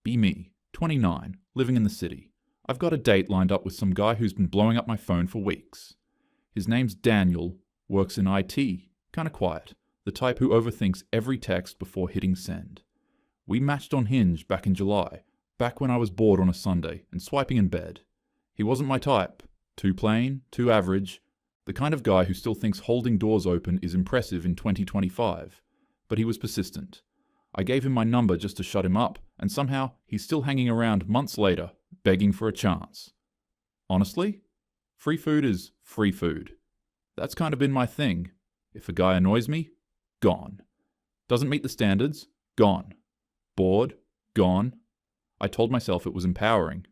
Be me, 29, living in the city. I've got a date lined up with some guy who's been blowing up my phone for weeks. His name's Daniel, works in IT, kinda quiet, the type who overthinks every text before hitting send. We matched on Hinge back in July, back when I was bored on a Sunday and swiping in bed. He wasn't my type. Too plain, too average, the kind of guy who still thinks holding doors open is impressive in 2025. But he was persistent. I gave him my number just to shut him up, and somehow he's still hanging around months later, begging for a chance. Honestly, free food is free food. That's kind of been my thing. If a guy annoys me, gone. Doesn't meet the standards, gone. Bored, gone. I told myself it was empowering.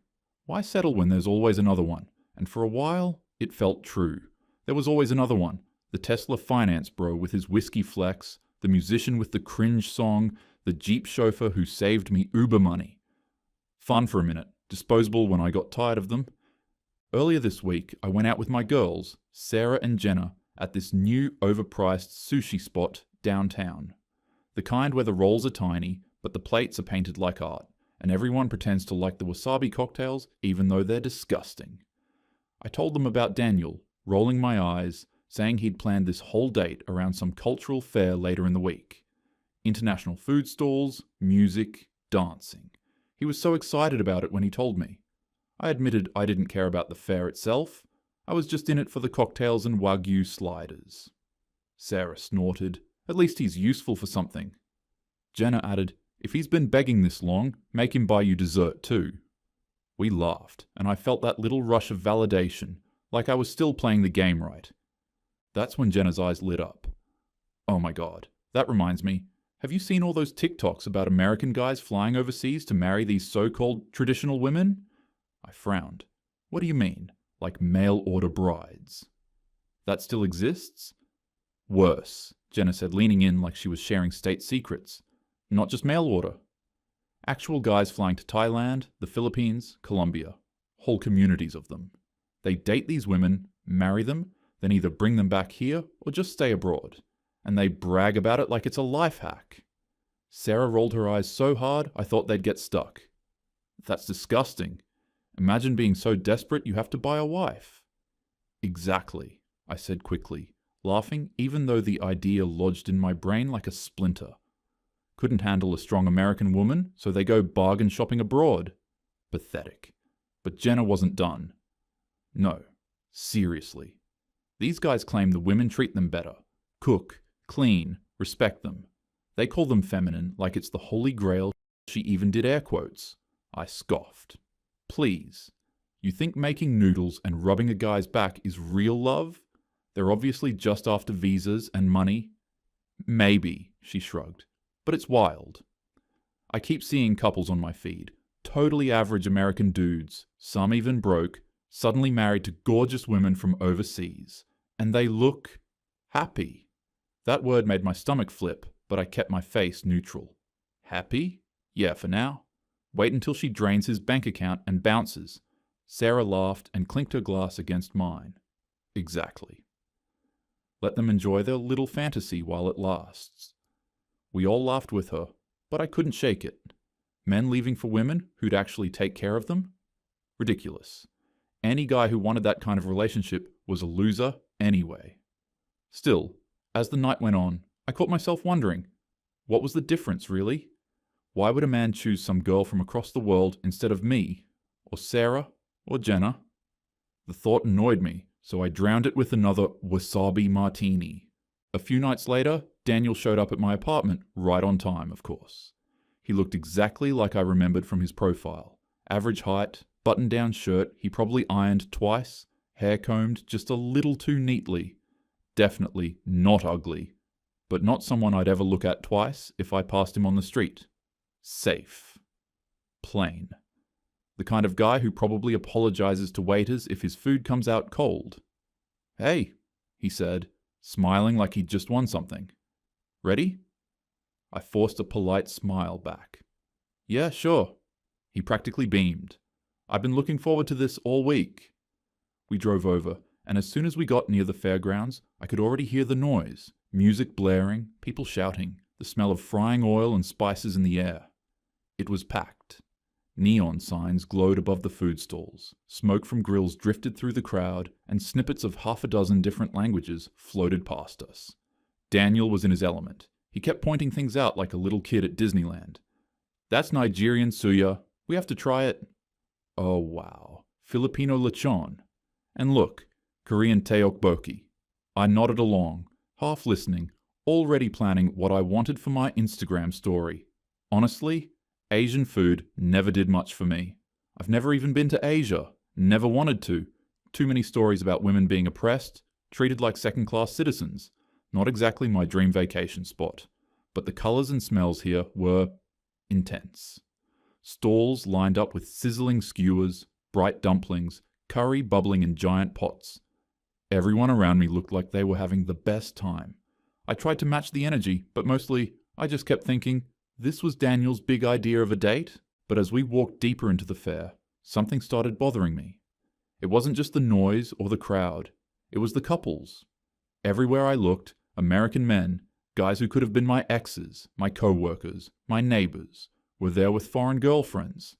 Why settle when there's always another one? And for a while, it felt true. There was always another one. The Tesla finance bro with his whiskey flex, the musician with the cringe song, the Jeep chauffeur who saved me Uber money. Fun for a minute, disposable when I got tired of them. Earlier this week, I went out with my girls, Sarah and Jenna, at this new overpriced sushi spot downtown. The kind where the rolls are tiny, but the plates are painted like art, and everyone pretends to like the wasabi cocktails even though they're disgusting. I told them about Daniel, rolling my eyes, saying he'd planned this whole date around some cultural fair later in the week. International food stalls, music, dancing. He was so excited about it when he told me. I admitted I didn't care about the fair itself. I was just in it for the cocktails and Wagyu sliders. Sarah snorted. At least he's useful for something. Jenna added, if he's been begging this long, make him buy you dessert too. We laughed, and I felt that little rush of validation, like I was still playing the game right. That's when Jenna's eyes lit up. Oh my god, that reminds me. Have you seen all those TikToks about American guys flying overseas to marry these so-called traditional women? I frowned. What do you mean? Like mail-order brides? That still exists? Worse, Jenna said, leaning in like she was sharing state secrets. Not just mail order. Actual guys flying to Thailand, the Philippines, Colombia. Whole communities of them. They date these women, marry them, then either bring them back here or just stay abroad. And they brag about it like it's a life hack. Sarah rolled her eyes so hard I thought they'd get stuck. That's disgusting. Imagine being so desperate you have to buy a wife. Exactly, I said quickly, laughing even though the idea lodged in my brain like a splinter. Couldn't handle a strong American woman, so they go bargain shopping abroad. Pathetic. But Jenna wasn't done. No, seriously. These guys claim the women treat them better. Cook, clean, respect them. They call them feminine like it's the holy grail. She even did air quotes. I scoffed. Please. You think making noodles and rubbing a guy's back is real love? They're obviously just after visas and money. Maybe, she shrugged. But it's wild. I keep seeing couples on my feed. Totally average American dudes, some even broke, suddenly married to gorgeous women from overseas. And they look happy. That word made my stomach flip, but I kept my face neutral. Happy? Yeah, for now. Wait until she drains his bank account and bounces. Sarah laughed and clinked her glass against mine. Exactly. Let them enjoy their little fantasy while it lasts. We all laughed with her, but I couldn't shake it. Men leaving for women who'd actually take care of them? Ridiculous. Any guy who wanted that kind of relationship was a loser anyway. Still, as the night went on, I caught myself wondering, what was the difference really? Why would a man choose some girl from across the world instead of me, or Sarah, or Jenna? The thought annoyed me, so I drowned it with another wasabi martini. A few nights later, Daniel showed up at my apartment, right on time, of course. He looked exactly like I remembered from his profile. Average height, button-down shirt he probably ironed twice, hair combed just a little too neatly. Definitely not ugly, but not someone I'd ever look at twice if I passed him on the street. Safe. Plain. The kind of guy who probably apologizes to waiters if his food comes out cold. Hey, he said, smiling like he'd just won something. Ready? I forced a polite smile back. Yeah, sure. He practically beamed. I've been looking forward to this all week. We drove over, and as soon as we got near the fairgrounds, I could already hear the noise, music blaring, people shouting, the smell of frying oil and spices in the air. It was packed. Neon signs glowed above the food stalls, smoke from grills drifted through the crowd, and snippets of half a dozen different languages floated past us. Daniel was in his element. He kept pointing things out like a little kid at Disneyland. "That's Nigerian suya. We have to try it." "Oh wow. Filipino lechon. And look, Korean tteokbokki." I nodded along, half listening, already planning what I wanted for my Instagram story. Honestly, Asian food never did much for me. I've never even been to Asia. Never wanted to. Too many stories about women being oppressed, treated like second-class citizens. Not exactly my dream vacation spot. But the colours and smells here were intense. Stalls lined up with sizzling skewers, bright dumplings, curry bubbling in giant pots. Everyone around me looked like they were having the best time. I tried to match the energy, but mostly I just kept thinking, this was Daniel's big idea of a date? But as we walked deeper into the fair, something started bothering me. It wasn't just the noise or the crowd. It was the couples. Everywhere I looked, American men, guys who could have been my exes, my co-workers, my neighbors, were there with foreign girlfriends.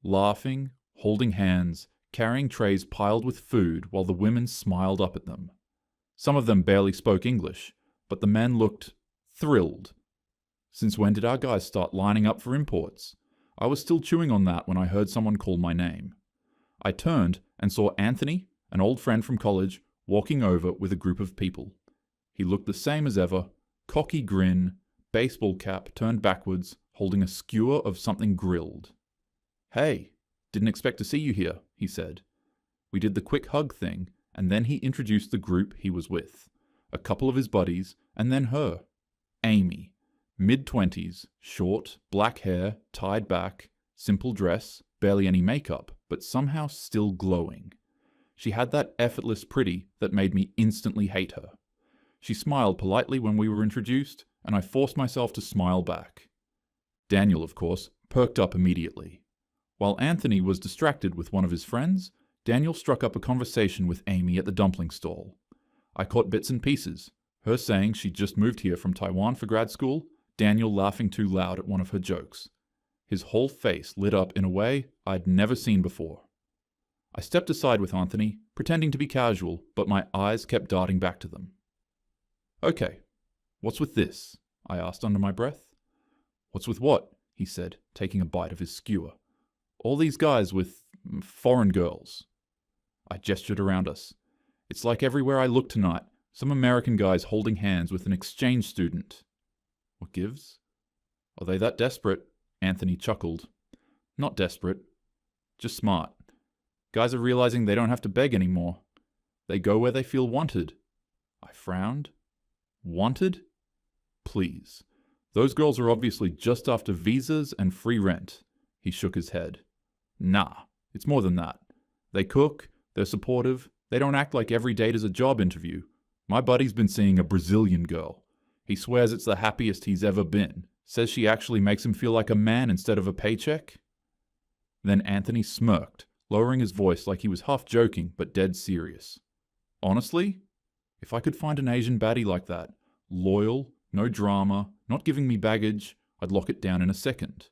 Laughing, holding hands, carrying trays piled with food while the women smiled up at them. Some of them barely spoke English, but the men looked thrilled. Since when did our guys start lining up for imports? I was still chewing on that when I heard someone call my name. I turned and saw Anthony, an old friend from college, walking over with a group of people. He looked the same as ever, cocky grin, baseball cap turned backwards, holding a skewer of something grilled. "Hey, didn't expect to see you here," he said. We did the quick hug thing, and then he introduced the group he was with. A couple of his buddies, and then her. Amy. Mid-20s, short, black hair, tied back, simple dress, barely any makeup, but somehow still glowing. She had that effortless pretty that made me instantly hate her. She smiled politely when we were introduced, and I forced myself to smile back. Daniel, of course, perked up immediately. While Anthony was distracted with one of his friends, Daniel struck up a conversation with Amy at the dumpling stall. I caught bits and pieces, her saying she'd just moved here from Taiwan for grad school, Daniel laughing too loud at one of her jokes. His whole face lit up in a way I'd never seen before. I stepped aside with Anthony, pretending to be casual, but my eyes kept darting back to them. "Okay, what's with this?" I asked under my breath. "What's with what?" he said, taking a bite of his skewer. "All these guys with foreign girls." I gestured around us. "It's like everywhere I look tonight, some American guys holding hands with an exchange student." "What gives?" "Are they that desperate?" Anthony chuckled. "Not desperate. Just smart. Guys are realizing they don't have to beg anymore. They go where they feel wanted." I frowned. "Wanted? Please. Those girls are obviously just after visas and free rent." He shook his head. "Nah, it's more than that. They cook, they're supportive, they don't act like every date is a job interview. My buddy's been seeing a Brazilian girl. He swears it's the happiest he's ever been. Says she actually makes him feel like a man instead of a paycheck." Then Anthony smirked, lowering his voice like he was half joking but dead serious. "Honestly, if I could find an Asian baddie like that, loyal, no drama, not giving me baggage, I'd lock it down in a second."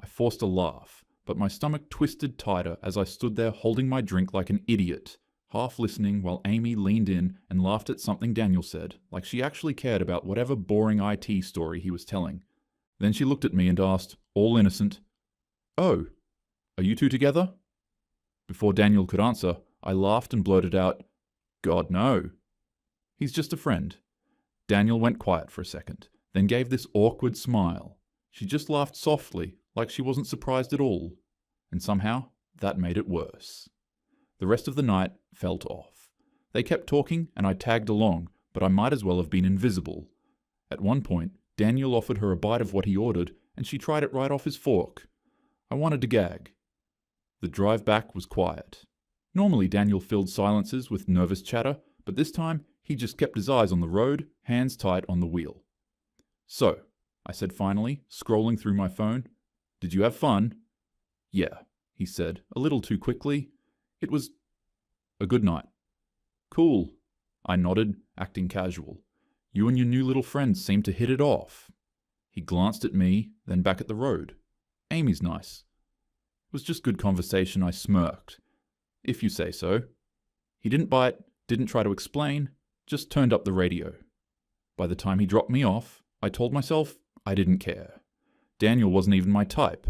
I forced a laugh, but my stomach twisted tighter as I stood there holding my drink like an idiot, half listening while Amy leaned in and laughed at something Daniel said, like she actually cared about whatever boring IT story he was telling. Then she looked at me and asked, all innocent, "Oh, are you two together?" Before Daniel could answer, I laughed and blurted out, "God, no. He's just a friend." Daniel went quiet for a second, then gave this awkward smile. She just laughed softly, like she wasn't surprised at all. And somehow, that made it worse. The rest of the night felt off. They kept talking and I tagged along, but I might as well have been invisible. At one point, Daniel offered her a bite of what he ordered, and she tried it right off his fork. I wanted to gag. The drive back was quiet. Normally Daniel filled silences with nervous chatter, but this time he just kept his eyes on the road, hands tight on the wheel. "So," I said finally, scrolling through my phone, "did you have fun?" "Yeah," he said, a little too quickly. "It was a good night." "Cool." I nodded, acting casual. "You and your new little friends seem to hit it off." He glanced at me, then back at the road. "Amy's nice." It was just good conversation, I smirked. If you say so. He didn't bite, didn't try to explain, just turned up the radio. By the time he dropped me off, I told myself I didn't care. Daniel wasn't even my type.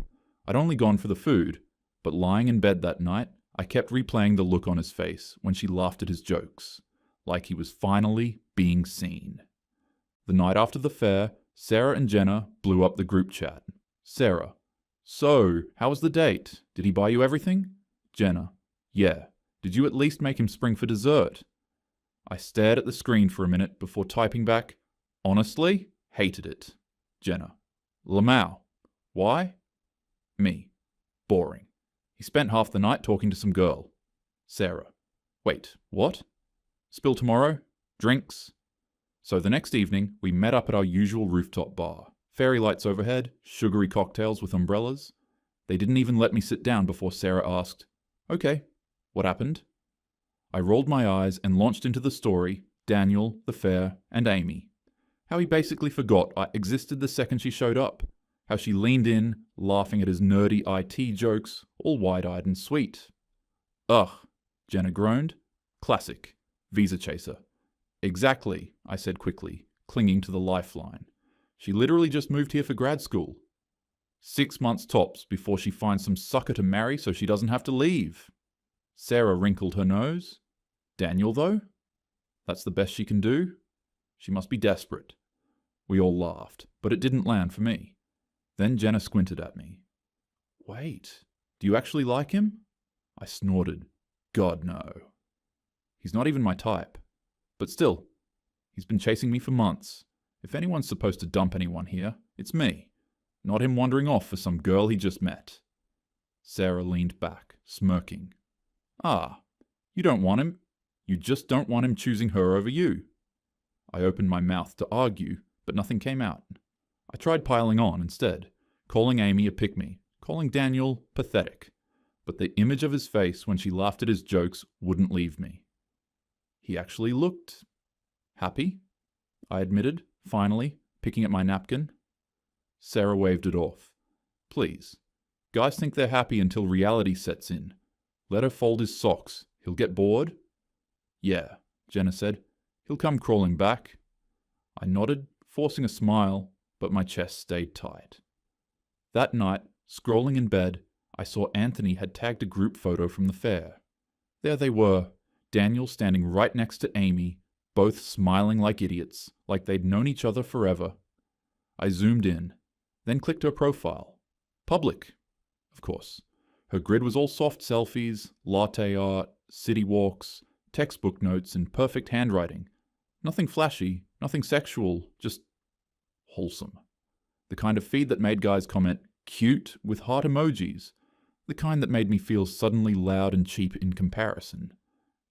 I'd only gone for the food, but lying in bed that night, I kept replaying the look on his face when she laughed at his jokes, like he was finally being seen. The night after the fair, Sarah and Jenna blew up the group chat. Sarah: "So, how was the date? Did he buy you everything?" Jenna: "Yeah. Did you at least make him spring for dessert?" I stared at the screen for a minute before typing back, "Honestly, hated it." Jenna: "Lamau. Why?" Me: "Boring. He spent half the night talking to some girl." Sarah: "Wait, what? Spill tomorrow? Drinks?" So the next evening, we met up at our usual rooftop bar. Fairy lights overhead, sugary cocktails with umbrellas. They didn't even let me sit down before Sarah asked, "Okay, what happened?" I rolled my eyes and launched into the story, Daniel, the fair, and Amy. How he basically forgot I existed the second she showed up. How she leaned in, laughing at his nerdy IT jokes, all wide-eyed and sweet. "Ugh," Jenna groaned. "Classic. Visa chaser." "Exactly," I said quickly, clinging to the lifeline. "She literally just moved here for grad school. 6 months tops before she finds some sucker to marry so she doesn't have to leave." Sarah wrinkled her nose. "Daniel, though? That's the best she can do? She must be desperate." We all laughed, but it didn't land for me. Then Jenna squinted at me. "Wait, do you actually like him?" I snorted. "God, no. He's not even my type. But still, he's been chasing me for months. If anyone's supposed to dump anyone here, it's me, not him wandering off for some girl he just met." Sarah leaned back, smirking. "Ah, you don't want him. You just don't want him choosing her over you." I opened my mouth to argue, but nothing came out. I tried piling on instead, calling Amy a pick-me, calling Daniel pathetic. But the image of his face when she laughed at his jokes wouldn't leave me. He actually looked happy, I admitted, finally, picking at my napkin. Sarah waved it off. "Please. Guys think they're happy until reality sets in. Let her fold his socks. He'll get bored." "Yeah," Jenna said. "He'll come crawling back." I nodded, forcing a smile, but my chest stayed tight. That night, scrolling in bed, I saw Anthony had tagged a group photo from the fair. There they were, Daniel standing right next to Amy, both smiling like idiots, like they'd known each other forever. I zoomed in, then clicked her profile. Public, of course. Her grid was all soft selfies, latte art, city walks, textbook notes in perfect handwriting. Nothing flashy, nothing sexual, just wholesome. The kind of feed that made guys comment, "cute," with heart emojis. The kind that made me feel suddenly loud and cheap in comparison.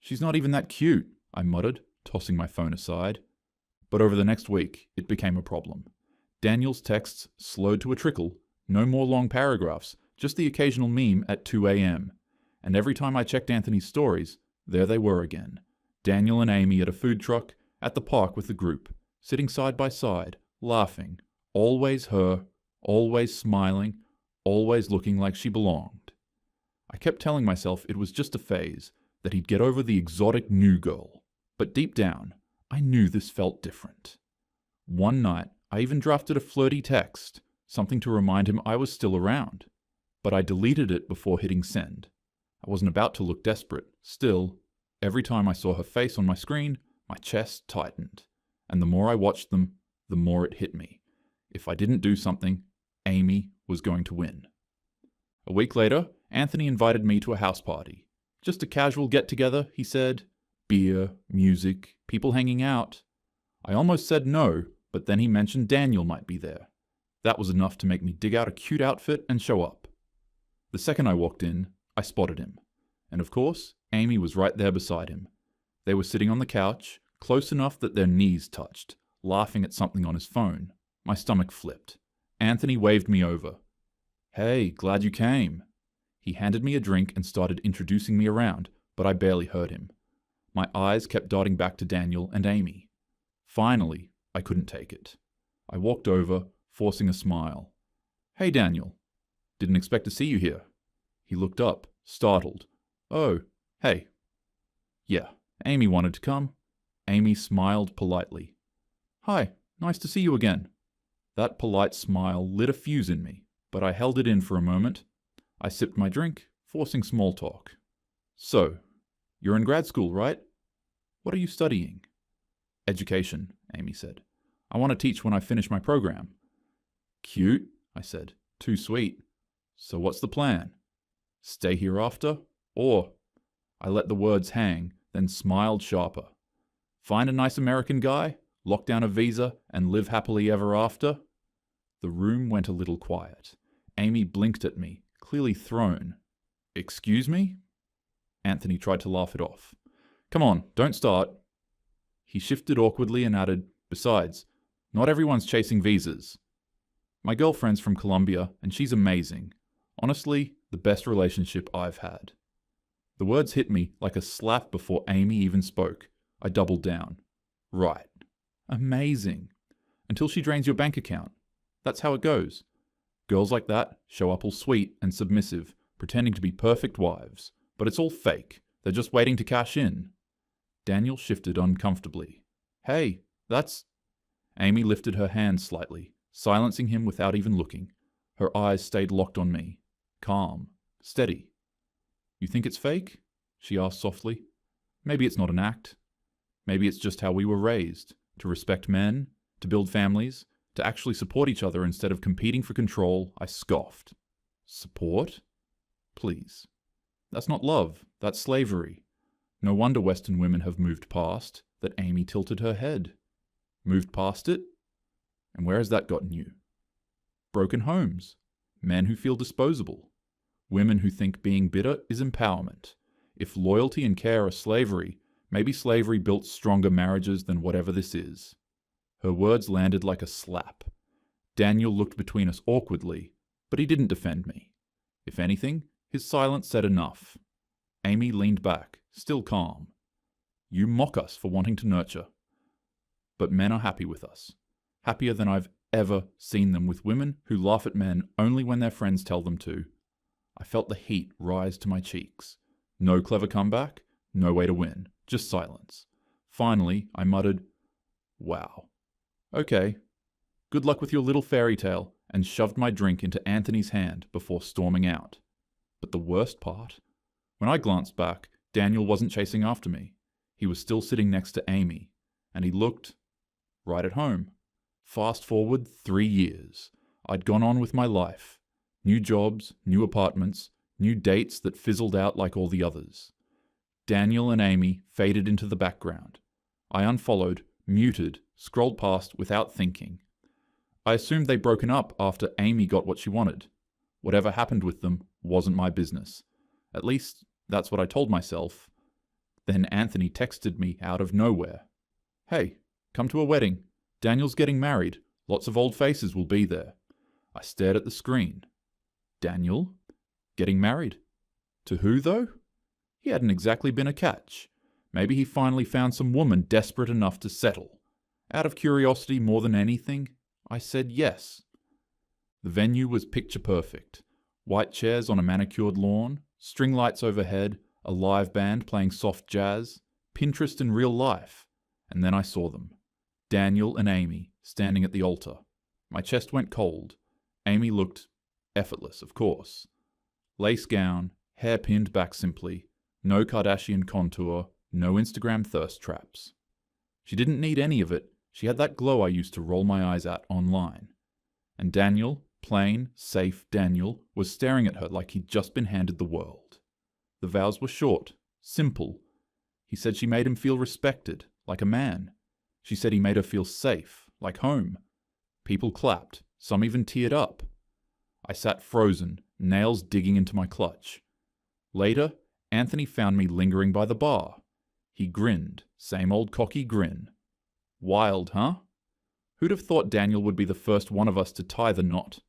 "She's not even that cute," I muttered, tossing my phone aside. But over the next week, it became a problem. Daniel's texts slowed to a trickle, no more long paragraphs, just the occasional meme at 2 a.m. And every time I checked Anthony's stories, there they were again. Daniel and Amy at a food truck, at the park with the group, sitting side by side, laughing. Always her, always smiling, always looking like she belonged. I kept telling myself it was just a phase, that he'd get over the exotic new girl. But deep down, I knew this felt different. One night, I even drafted a flirty text, something to remind him I was still around. But I deleted it before hitting send. I wasn't about to look desperate. Still, every time I saw her face on my screen, my chest tightened. And the more I watched them, the more it hit me. If I didn't do something, Amy was going to win. A week later, Anthony invited me to a house party. Just a casual get-together, he said. Beer, music, people hanging out. I almost said no, but then he mentioned Daniel might be there. That was enough to make me dig out a cute outfit and show up. The second I walked in, I spotted him. And of course, Amy was right there beside him. They were sitting on the couch, close enough that their knees touched, laughing at something on his phone. My stomach flipped. Anthony waved me over. "Hey, glad you came." He handed me a drink and started introducing me around, but I barely heard him. My eyes kept darting back to Daniel and Amy. Finally, I couldn't take it. I walked over, forcing a smile. "Hey, Daniel. Didn't expect to see you here." He looked up, startled. Oh, hey. Yeah, Amy wanted to come. Amy smiled politely. Hi, nice to see you again. That polite smile lit a fuse in me, but I held it in for a moment. I sipped my drink, forcing small talk. So, you're in grad school, right? What are you studying? Education, Amy said. I want to teach when I finish my program. Cute, I said. Too sweet. So what's the plan? Stay here after? Or... I let the words hang, then smiled sharper. Find a nice American guy, lock down a visa, and live happily ever after? The room went a little quiet. Amy blinked at me, clearly thrown. Excuse me? Anthony tried to laugh it off. Come on, don't start. He shifted awkwardly and added, Besides, not everyone's chasing visas. My girlfriend's from Colombia, and she's amazing. Honestly, the best relationship I've had. The words hit me like a slap before Amy even spoke. I doubled down. Right. Amazing. Until she drains your bank account. That's how it goes. Girls like that show up all sweet and submissive, pretending to be perfect wives. But it's all fake. They're just waiting to cash in. Daniel shifted uncomfortably. Hey, that's... Amy lifted her hand slightly, silencing him without even looking. Her eyes stayed locked on me. Calm. Steady. You think it's fake? She asked softly. Maybe it's not an act. Maybe it's just how we were raised. To respect men, to build families, to actually support each other instead of competing for control. I scoffed. Support? Please. That's not love. That's slavery. No wonder Western women have moved past. That Amy tilted her head. Moved past it? And where has that gotten you? Broken homes. Men who feel disposable. Women who think being bitter is empowerment. If loyalty and care are slavery, maybe slavery built stronger marriages than whatever this is. Her words landed like a slap. Daniel looked between us awkwardly, but he didn't defend me. If anything, his silence said enough. Amy leaned back, still calm. You mock us for wanting to nurture. But men are happy with us. Happier than I've ever seen them with women who laugh at men only when their friends tell them to. I felt the heat rise to my cheeks. No clever comeback, no way to win, just silence. Finally, I muttered, Wow. Okay. Good luck with your little fairy tale, and shoved my drink into Anthony's hand before storming out. But the worst part? When I glanced back, Daniel wasn't chasing after me. He was still sitting next to Amy, and he looked right at home. Fast forward 3 years. I'd gone on with my life. New jobs, new apartments, new dates that fizzled out like all the others. Daniel and Amy faded into the background. I unfollowed, muted, scrolled past without thinking. I assumed they'd broken up after Amy got what she wanted. Whatever happened with them wasn't my business. At least, that's what I told myself. Then Anthony texted me out of nowhere. Hey, come to a wedding. Daniel's getting married. Lots of old faces will be there. I stared at the screen. Daniel? Getting married? To who, though? He hadn't exactly been a catch. Maybe he finally found some woman desperate enough to settle. Out of curiosity more than anything, I said yes. The venue was picture perfect. White chairs on a manicured lawn, string lights overhead, a live band playing soft jazz, Pinterest in real life. And then I saw them. Daniel and Amy, standing at the altar. My chest went cold. Amy looked effortless, of course. Lace gown, hair pinned back simply, no Kardashian contour, no Instagram thirst traps. She didn't need any of it. She had that glow I used to roll my eyes at online. And Daniel, plain, safe Daniel, was staring at her like he'd just been handed the world. The vows were short, simple. He said she made him feel respected, like a man. She said he made her feel safe, like home. People clapped, some even teared up. I sat frozen, nails digging into my clutch. Later, Anthony found me lingering by the bar. He grinned, same old cocky grin. Wild, huh? Who'd have thought Daniel would be the first one of us to tie the knot?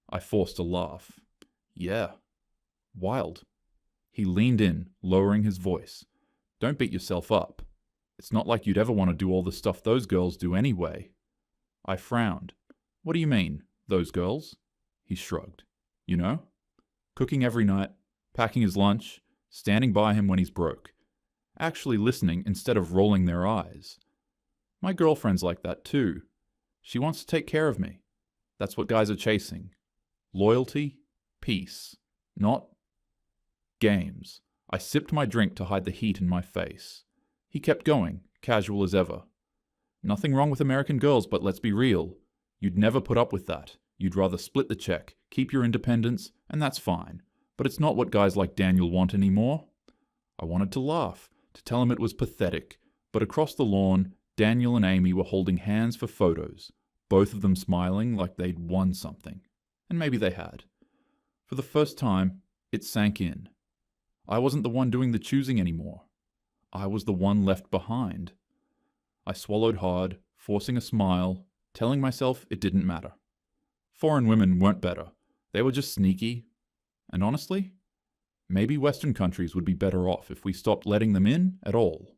I forced a laugh. Yeah. Wild. He leaned in, lowering his voice. Don't beat yourself up. It's not like you'd ever want to do all the stuff those girls do anyway. I frowned. What do you mean, those girls? He shrugged. You know? Cooking every night, packing his lunch, standing by him when he's broke, actually listening instead of rolling their eyes. My girlfriend's like that too. She wants to take care of me. That's what guys are chasing. Loyalty, peace, not games. I sipped my drink to hide the heat in my face. He kept going, casual as ever. Nothing wrong with American girls, but let's be real. You'd never put up with that. You'd rather split the check, keep your independence, and that's fine. But it's not what guys like Daniel want anymore. I wanted to laugh, to tell him it was pathetic, but across the lawn, Daniel and Amy were holding hands for photos, both of them smiling like they'd won something. And maybe they had. For the first time, it sank in. I wasn't the one doing the choosing anymore. I was the one left behind. I swallowed hard, forcing a smile, telling myself it didn't matter. Foreign women weren't better. They were just sneaky. And honestly, maybe Western countries would be better off if we stopped letting them in at all.